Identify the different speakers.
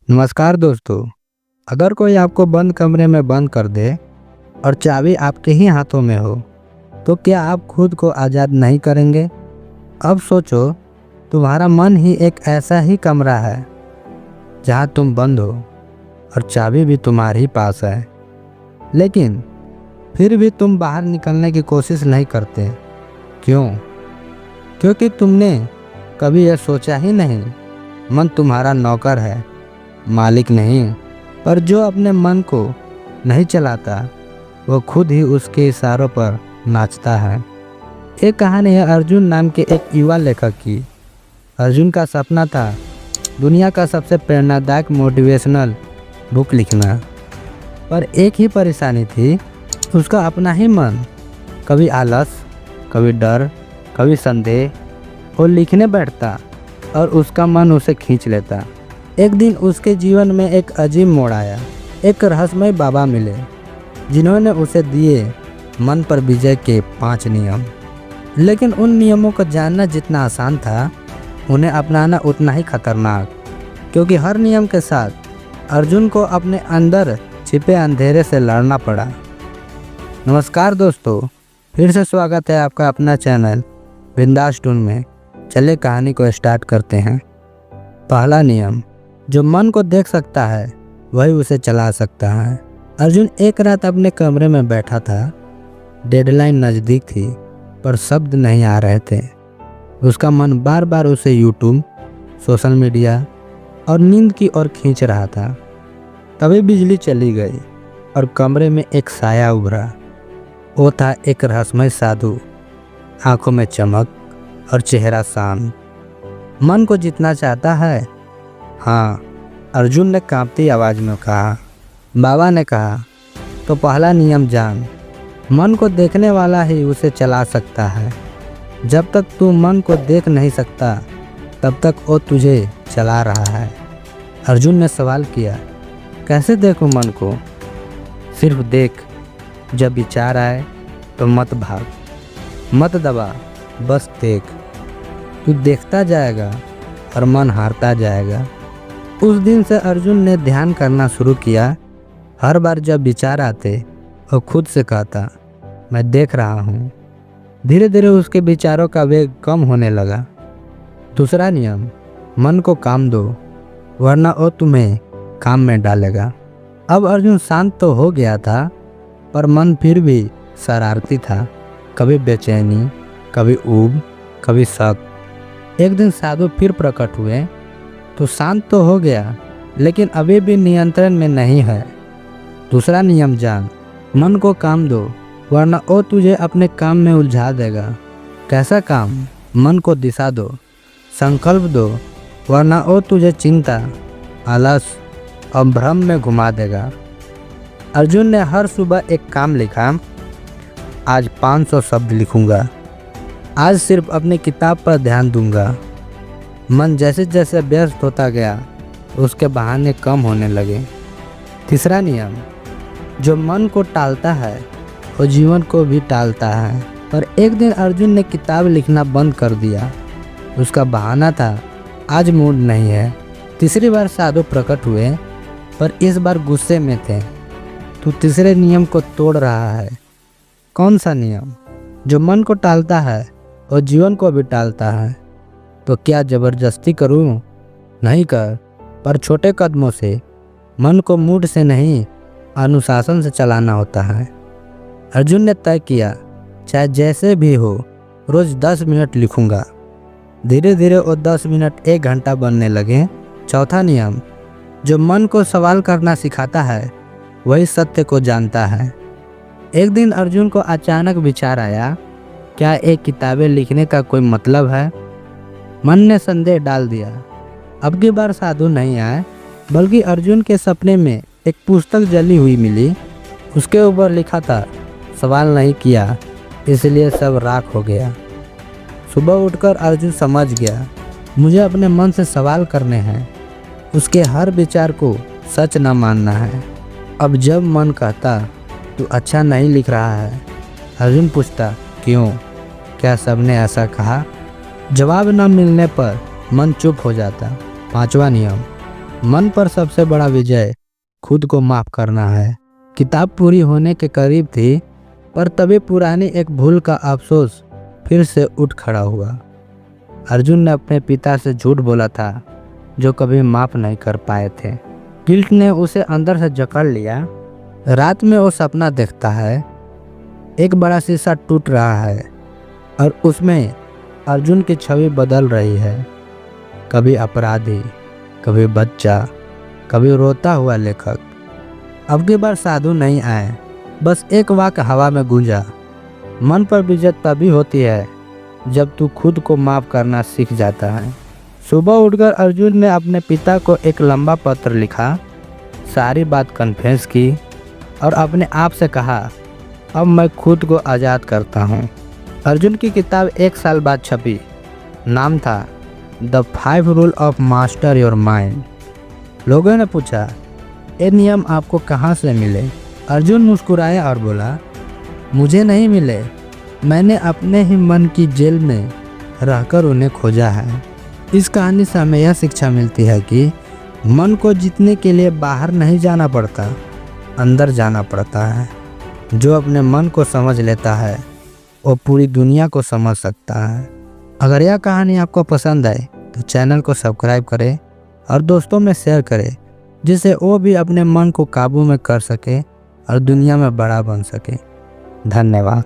Speaker 1: नमस्कार दोस्तों। अगर कोई आपको बंद कमरे में बंद कर दे और चाबी आपके ही हाथों में हो तो क्या आप खुद को आज़ाद नहीं करेंगे? अब सोचो, तुम्हारा मन ही एक ऐसा ही कमरा है जहां तुम बंद हो और चाबी भी तुम्हारे ही पास है, लेकिन फिर भी तुम बाहर निकलने की कोशिश नहीं करते। क्यों? क्योंकि तुमने कभी यह सोचा ही नहीं, मन तुम्हारा नौकर है, मालिक नहीं। पर जो अपने मन को नहीं चलाता वो खुद ही उसके इशारों पर नाचता है। एक कहानी है अर्जुन नाम के एक युवा लेखक की। अर्जुन का सपना था दुनिया का सबसे प्रेरणादायक मोटिवेशनल बुक लिखना, पर एक ही परेशानी थी, उसका अपना ही मन कभी आलस, कभी डर, कभी संदेह। वो लिखने बैठता और उसका मन उसे खींच लेता। एक दिन उसके जीवन में एक अजीब मोड़ आया। एक रहस्यमय बाबा मिले जिन्होंने उसे दिए मन पर विजय के 5 नियम। लेकिन उन नियमों को जानना जितना आसान था, उन्हें अपनाना उतना ही खतरनाक, क्योंकि हर नियम के साथ अर्जुन को अपने अंदर छिपे अंधेरे से लड़ना पड़ा। नमस्कार दोस्तों, फिर से स्वागत है आपका अपना चैनल बिंदास टून में। चलिए कहानी को स्टार्ट करते हैं। पहला नियम, जो मन को देख सकता है वही उसे चला सकता है। अर्जुन एक रात अपने कमरे में बैठा था। डेडलाइन नज़दीक थी पर शब्द नहीं आ रहे थे। उसका मन बार बार उसे यूट्यूब, सोशल मीडिया और नींद की ओर खींच रहा था। तभी बिजली चली गई और कमरे में एक साया उभरा। वो था एक रहस्यमय साधु, आंखों में चमक और चेहरा शांत। मन को जितना चाहता है? हाँ, अर्जुन ने कांपती आवाज़ में कहा। बाबा ने कहा, तो पहला नियम जान, मन को देखने वाला ही उसे चला सकता है। जब तक तू मन को देख नहीं सकता तब तक वो तुझे चला रहा है। अर्जुन ने सवाल किया, कैसे देखूं मन को? सिर्फ देख, जब विचार आए तो मत भाग, मत दबा, बस देख। तू देखता जाएगा और मन हारता जाएगा। उस दिन से अर्जुन ने ध्यान करना शुरू किया। हर बार जब विचार आते वो खुद से कहता, मैं देख रहा हूँ। धीरे धीरे उसके विचारों का वेग कम होने लगा। दूसरा नियम, मन को काम दो वरना वो तुम्हें काम में डालेगा। अब अर्जुन शांत तो हो गया था, पर मन फिर भी शरारती था। कभी बेचैनी, कभी ऊब, कभी शक। एक दिन साधु फिर प्रकट हुए तो शांत तो हो गया, लेकिन अभी भी नियंत्रण में नहीं है। दूसरा नियम जान, मन को काम दो वरना वो तुझे अपने काम में उलझा देगा। कैसा काम? मन को दिशा दो, संकल्प दो, वरना वो तुझे चिंता, आलस और भ्रम में घुमा देगा। अर्जुन ने हर सुबह एक काम लिखा। आज 500 शब्द लिखूंगा, आज सिर्फ अपनी किताब पर ध्यान दूंगा। मन जैसे जैसे व्यस्त होता गया उसके बहाने कम होने लगे। तीसरा नियम, जो मन को टालता है वो जीवन को भी टालता है। पर एक दिन अर्जुन ने किताब लिखना बंद कर दिया। उसका बहाना था, आज मूड नहीं है। तीसरी बार साधु प्रकट हुए, पर इस बार गुस्से में थे। तू तीसरे नियम को तोड़ रहा है। कौन सा नियम? जो मन को टालता है और जीवन को भी टालता है। तो क्या ज़बरदस्ती करूं? नहीं कर, पर छोटे कदमों से। मन को मूड से नहीं, अनुशासन से चलाना होता है। अर्जुन ने तय किया, चाहे जैसे भी हो, रोज़ 10 मिनट लिखूंगा। धीरे धीरे वो 10 मिनट 1 घंटा बनने लगे। चौथा नियम, जो मन को सवाल करना सिखाता है वही सत्य को जानता है। एक दिन अर्जुन को अचानक विचार आया, क्या एक किताबें लिखने का कोई मतलब है? मन ने संदेह डाल दिया। अब की बार साधु नहीं आए, बल्कि अर्जुन के सपने में एक पुस्तक जली हुई मिली। उसके ऊपर लिखा था, सवाल नहीं किया इसलिए सब राख हो गया। सुबह उठकर अर्जुन समझ गया, मुझे अपने मन से सवाल करने हैं, उसके हर विचार को सच न मानना है। अब जब मन कहता तू अच्छा नहीं लिख रहा है, अर्जुन पूछता, क्यों? क्या सबने ऐसा कहा? जवाब न मिलने पर मन चुप हो जाता। 5वां नियम, मन पर सबसे बड़ा विजय खुद को माफ करना है। किताब पूरी होने के करीब थी, पर तभी पुरानी एक भूल का अफसोस फिर से उठ खड़ा हुआ। अर्जुन ने अपने पिता से झूठ बोला था जो कभी माफ नहीं कर पाए थे। गिल्ट ने उसे अंदर से जकड़ लिया। रात में वो सपना देखता है, एक बड़ा शीशा टूट रहा है और उसमें अर्जुन की छवि बदल रही है। कभी अपराधी, कभी बच्चा, कभी रोता हुआ लेखक। अब की बार साधु नहीं आए, बस एक वाक्य हवा में गूंजा, मन पर विजय तभी होती है जब तू खुद को माफ करना सीख जाता है। सुबह उठकर अर्जुन ने अपने पिता को एक लंबा पत्र लिखा, सारी बात कन्फेस की और अपने आप से कहा, अब मैं खुद को आज़ाद करता हूँ। अर्जुन की किताब 1 साल बाद छपी। नाम था the 5 rule of master your mind. लोगों ने पूछा, ये नियम आपको कहाँ से मिले? अर्जुन मुस्कुराया और बोला, मुझे नहीं मिले, मैंने अपने ही मन की जेल में रहकर उन्हें खोजा है। इस कहानी से हमें यह शिक्षा मिलती है कि मन को जीतने के लिए बाहर नहीं जाना पड़ता, अंदर जाना पड़ता है। जो अपने मन को समझ लेता है वो पूरी दुनिया को समझ सकता है। अगर यह कहानी आपको पसंद आए तो चैनल को सब्सक्राइब करें और दोस्तों में शेयर करें, जिससे वो भी अपने मन को काबू में कर सके और दुनिया में बड़ा बन सके। धन्यवाद।